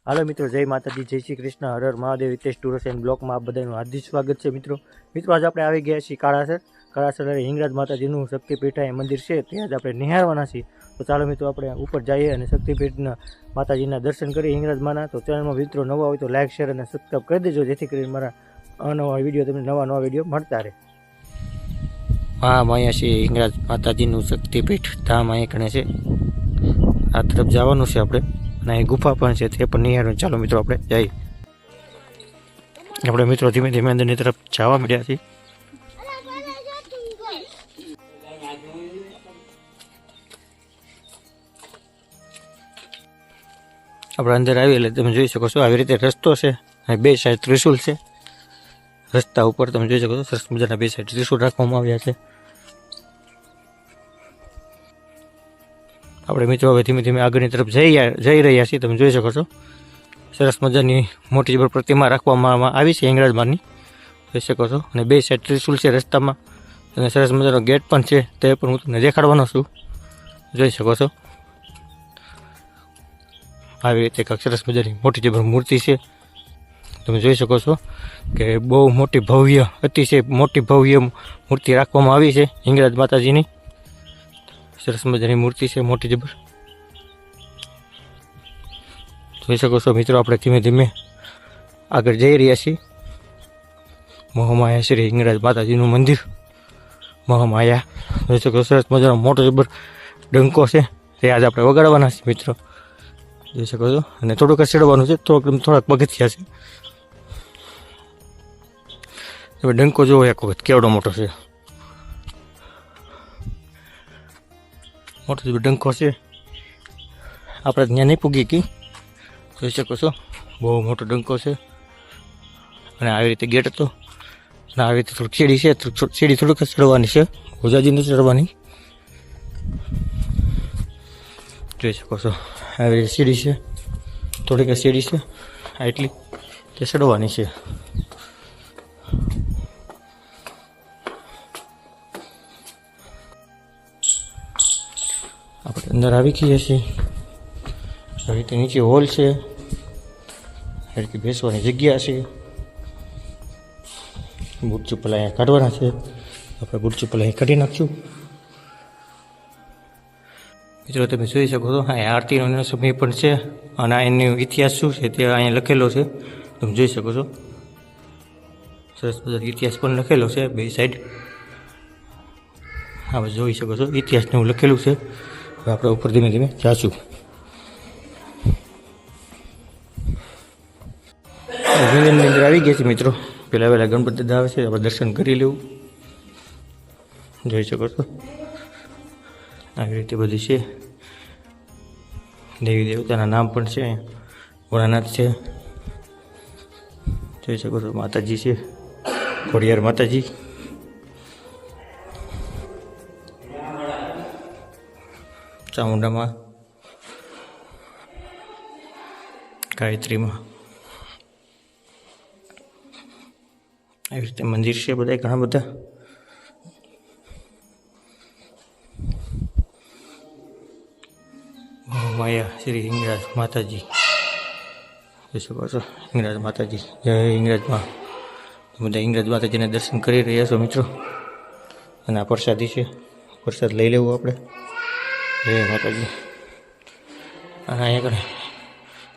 હાલો મિત્રો, જય માતાજી, જય શ્રી કૃષ્ણ, હર હર મહાદેવ. હિતેશ ટુર્સ એન્ડ બ્લોકમાં આપ બધાનું હાર્દિક સ્વાગત છે. મિત્રો આજે આપણે આવી ગયા છીએ કાળાસર હિંગરાજ માતાજીનું શક્તિપીઠ મંદિર છે, ત્યાં જ આપણે નિહાળવાના છીએ. તો ચાલો મિત્રો, આપણે ઉપર જઈએ અને શક્તિપીઠના માતાજીના દર્શન કરીએ હિંગરાજમાંના. તો ચેનલમાં મિત્રો નવા હોય તો લાઇક, શેર અને સબસ્ક્રાઈબ કરી દેજો, જેથી કરીને મારા અનવા વિડીયો તમને નવા વિડીયો મળતા રહે. હા, અહીંયા છે હિંગરાજ માતાજીનું શક્તિપીઠ ધામ, અહીંયા કણે છે. આ તરફ જવાનું છે આપણે, અને અહીં ગુફા પણ છે, તે પણ નિહાળો. ચાલો મિત્રો, આપણે જઈએ. આપણે મિત્રો ધીમે ધીમે અંદરની તરફ જવા મળ્યા છીએ. આપણે અંદર આવી એટલે તમે જોઈ શકો છો, આવી રીતે રસ્તો છે અને બે સાઈડ ત્રિશુલ છે. રસ્તા ઉપર તમે જોઈ શકો છો, સરસ મજાના બે સાઈડ ત્રિશુલ રાખવામાં આવ્યા છે. આપણે મિત્રો હવે ધીમે ધીમે આગળની તરફ જઈ રહ્યા છીએ. તમે જોઈ શકો છો, સરસ મજાની મોટી જબર પ્રતિમા રાખવામાં આવી છે હિંગરાજમાંની, જોઈ શકો છો. અને બે સાઈડ ત્રિશુલ છે રસ્તામાં, અને સરસ મજાનો ગેટ પણ છે, તે પણ હું તમને દેખાડવાનો છું. જોઈ શકો છો, આવી રીતે એક સરસ મજાની મોટી જબર મૂર્તિ છે. તમે જોઈ શકો છો કે બહુ મોટી ભવ્ય, અતિશય મોટી ભવ્ય મૂર્તિ રાખવામાં આવી છે હિંગરાજ માતાજીની. સરસ મજાની મૂર્તિ છે, મોટી જબર. જોઈ શકો છો મિત્રો, આપણે ધીમે ધીમે આગળ જઈ રહ્યા છીએ. મહામાયા શ્રી હિંગરાજ માતાજીનું મંદિર, મહામાયા. જોઈ શકો સરસ મજાનો મોટો જબર ડંકો છે, તે આજે આપણે વગાડવાના છીએ મિત્રો. જોઈ શકો છો, અને થોડુંક ચડવાનું છે, થોડાક પગથિયા છે. તમે ડંકો જોવો એક વખત, કેવડો મોટો છે, મોટો ડંકો છે. આપણે ત્યાં નહીં પૂગી ગઈ, જોઈ શકો છો, બહુ મોટો ડંકો છે. અને આવી રીતે ગેટ હતો, અને આવી રીતે થોડીક સીડી છે, સીડી થોડીક ચડવાની છે, ઓજાજી નથી ચડવાની. જોઈ શકો છો, આવી રીતે સીડી છે, થોડીક સીડી છે, એટલી તે ચડવાની છે. આપણે અંદર આવી ગયા છીએ. આવી રીતે નીચે હોલ છે, આવી રીતે બેસવાની જગ્યા છે. બૂટ ચપ્પલ અહીંયા કાઢવાના છે, આપણે બૂટ ચપ્પલ અહીં કાઢી નાખશું. મિત્રો તમે જોઈ શકો છો, અહીંયા આરતીનો સમય પણ છે, અને એનો ઇતિહાસ શું છે તે અહીંયા લખેલો છે. તમે જોઈ શકો છો, સરસ મજાનો ઇતિહાસ પણ લખેલો છે બે સાઈડ. આપણે જોઈ શકો છો, ઇતિહાસને એવું લખેલું છે. હવે આપણે ઉપર ધીમે ધીમે જાશું. મંદિરની અંદર આવી ગયા છે મિત્રો. પહેલાં ગણપતિ દાદા આવે છે, આપણે દર્શન કરી લેવું. જોઈ શકો છો, આવી રીતે બધી છે. દેવી દેવતાના નામ પણ છે, ભોળાનાથ છે. જોઈ શકો છો, માતાજી છે, ખોડિયાર માતાજી. ચામુંડામાં, ગાયત્રીમાં, આવી રીતે મંદિર છે બધા ઘણા બધા. માયા શ્રી હિંગરાજ માતાજી, જોઈ શકો છો, હિંગરાજ માતાજી, જય હિંગરાજમાં. બધા હિંગરાજ માતાજીના દર્શન કરી રહ્યા છો મિત્રો. અને આ પ્રસાદી છે, પ્રસાદ લઈ લેવું આપણે. જય માતાજી. અને અહીંયા આગળ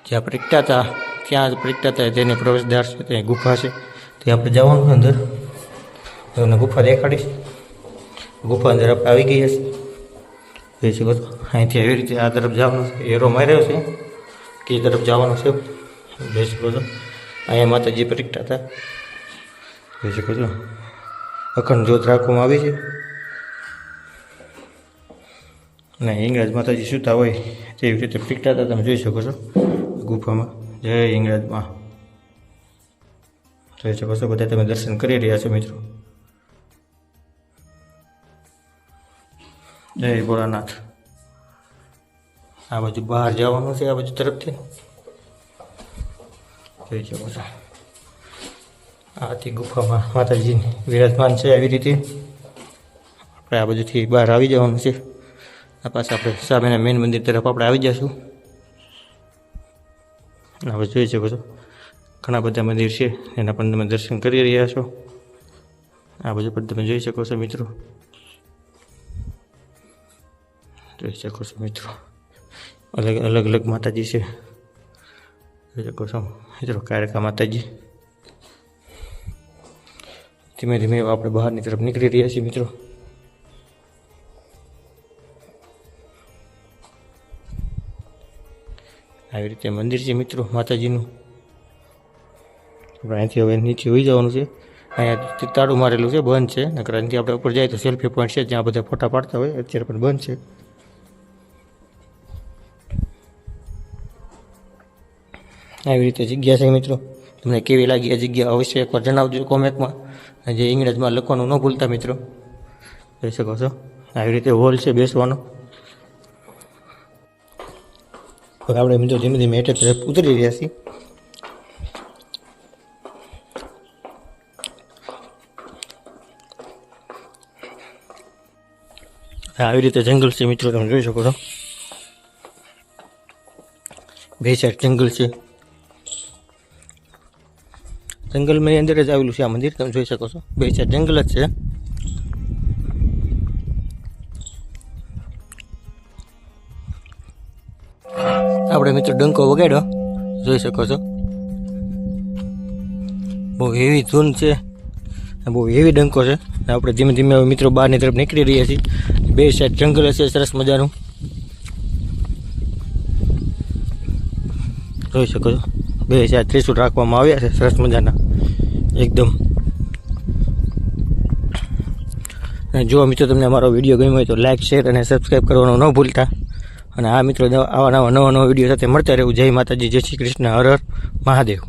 જ્યાં પ્રગટા હતા, ત્યાં પ્રગટા હતા તેની પ્રવેશદ્વાર છે, ત્યાં ગુફા છે, તે આપણે જવાનું અંદર. તમને ગુફા દેખાડીશ. ગુફા અંદર આપણે આવી ગયા છીએ. જોઈ શકો છો, અહીંથી આવી રીતે આ તરફ જવાનું છે, એરો માર્યો છે કે એ તરફ જવાનું છે. જોઈ શકો છો, અહીંયા માતાજી પ્રગટા હતા. જોઈ શકો છો, અખંડ જ્યોત રાખવામાં આવી છે. અને હિંગરાજ માતાજી સૂતા હોય તેવી રીતે પ્રગટા હતા, તમે જોઈ શકો છો ગુફામાં. જય હિંગરાજમાં. જોઈ શકો છો, બધા તમે દર્શન કરી રહ્યા છો મિત્રો. જય ભોળાનાથ. આ બાજુ બહાર જવાનું છે, આ બાજુ તરફથી. જોઈ શકો છો, આથી ગુફામાં માતાજી વિરાજમાન છે. આવી રીતે આપણે આ બાજુથી બહાર આવી જવાનું છે. આ પાછા આપણે સામેના મેન મંદિર તરફ આપણે આવી જઈશું. હવે જોઈ શકો છો ઘણા બધા મંદિર છે એના પણ તમે દર્શન કરી રહ્યા છો. આ બધું પણ તમે જોઈ શકો છો મિત્રો. જોઈ શકો છો મિત્રો અલગ અલગ માતાજી છે. જોઈ શકો છો મિત્રો કાળકા માતાજી. ધીમે ધીમે આપણે બહારની તરફ નીકળી રહ્યા છીએ મિત્રો. આવી રીતે મંદિર છે મિત્રો માતાજીનું. આપણે અહીંથી હવે નીચે હોઈ જવાનું છે. અહીંયા તાળું મારેલું છે, બંધ છે. નકર અહીંથી આપણે ઉપર જાય તો સેલ્ફી પોઈન્ટ છે જ્યાં બધા ફોટા પાડતા હોય. અત્યારે પણ બંધ છે. આવી રીતે જગ્યા છે મિત્રો. તમને કેવી લાગી આ જગ્યા અવશ્ય એકવાર જણાવજો કોમેન્ટમાં. જે ઇંગ્રેજીમાં લખવાનું ન ભૂલતા મિત્રો. જોઈ શકો છો આવી રીતે હોલ છે બેસવાનો. હવે આપણે મિત્રો ધીમે ધીમે હેઠળ તરફ ઉતરી રહ્યા છીએ. આવી રીતે જંગલ છે મિત્રો, તમે જોઈ શકો છો. બે સાઈડ જંગલ છે. જંગલની અંદર જ આવેલું છે આ મંદિર, તમે જોઈ શકો છો. બે સાઈડ જંગલ જ છે. આપણે મિત્રો ડંકો વગાડ્યો, જોઈ શકો છો. બહુ હેવી ધૂન છે, બહુ હેવી ડંકો છે. આપણે ધીમે ધીમે મિત્રો બહારની તરફ નીકળી રહ્યા છીએ. બે સાઈડ જંગલ છે સરસ મજાનું, જોઈ શકો છો. બે સાઈડ ત્રિશુળ રાખવામાં આવ્યા છે સરસ મજાના એકદમ. અને જો મિત્રો તમને અમારો વિડીયો ગમ્યો હોય તો લાઈક, શેર અને સબસ્ક્રાઈબ કરવાનું ન ભૂલતા. અને આ મિત્રો આવા નવા વિડીયો સાથે મળતા રહેવું. જય માતાજી, જય શ્રી કૃષ્ણ, હર હર મહાદેવ.